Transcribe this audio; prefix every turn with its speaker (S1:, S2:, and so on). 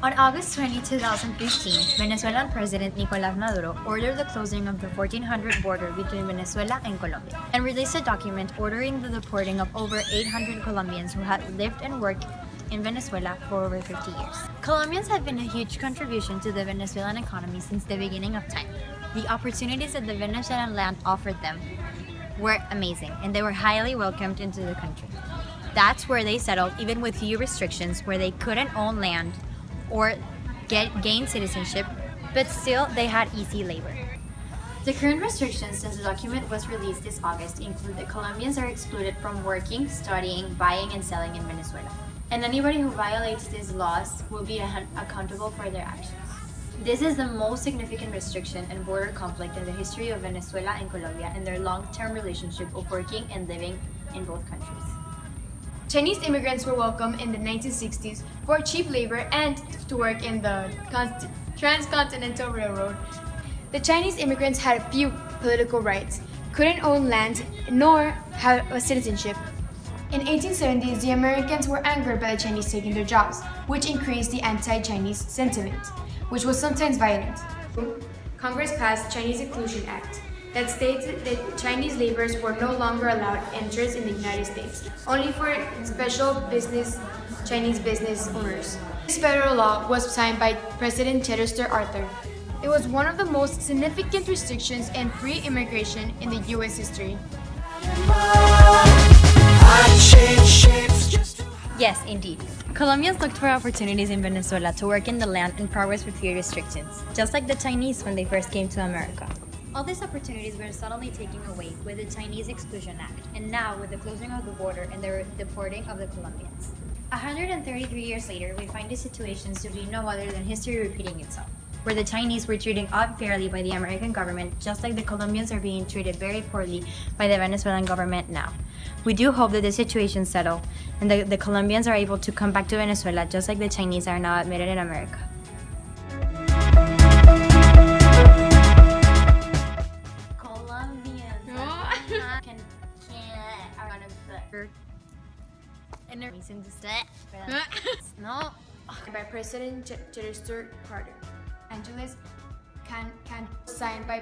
S1: On August 20, 2015, Venezuelan President Nicolás Maduro ordered the closing of the 1400 border between Venezuela and Colombia and released a document ordering the deporting of over 800 Colombians who had lived and worked in Venezuela for over 50 years. Colombians have been a huge contribution to the Venezuelan economy since the beginning of time. The opportunities that the Venezuelan land offered them were amazing, and they were highly welcomed into the country. That's where they settled, even with few restrictions, where they couldn't own land or gain citizenship, but still they had easy labor. The current restrictions since the document was released this August include that Colombians are excluded from working, studying, buying, and selling in Venezuela. And anybody who violates these laws will be accountable for their actions. This is the most significant restriction and border conflict in the history of Venezuela and Colombia and their long-term relationship of working and living in both countries.
S2: Chinese immigrants were welcome in the 1960s for cheap labor and to work in the Transcontinental Railroad. The Chinese immigrants had few political rights, couldn't own land, nor have a citizenship. In 1870s, the Americans were angered by the Chinese taking their jobs, which increased the anti-Chinese sentiment, which was sometimes violent. Congress passed Chinese Exclusion Act that stated that Chinese laborers were no longer allowed entrance in the United States, only for special Chinese business owners. This federal law was signed by President Chester Arthur. It was one of the most significant restrictions in free immigration in the U.S. history.
S1: Yes, indeed. Colombians looked for opportunities in Venezuela to work in the land and progress with few restrictions, just like the Chinese when they first came to America. All these opportunities were suddenly taken away with the Chinese Exclusion Act, and now with the closing of the border and the deporting of the Colombians. 133 years later, we find these situations to be no other than history repeating itself, where the Chinese were treated unfairly by the American government, just like the Colombians are being treated very poorly by the Venezuelan government now. We do hope that the situation settle and that the Colombians are able to come back to Venezuela, just like the Chinese are now admitted in America. Colombians are gonna put in a reason to stay. No.
S2: By President Chester Carter. Angeles can signed by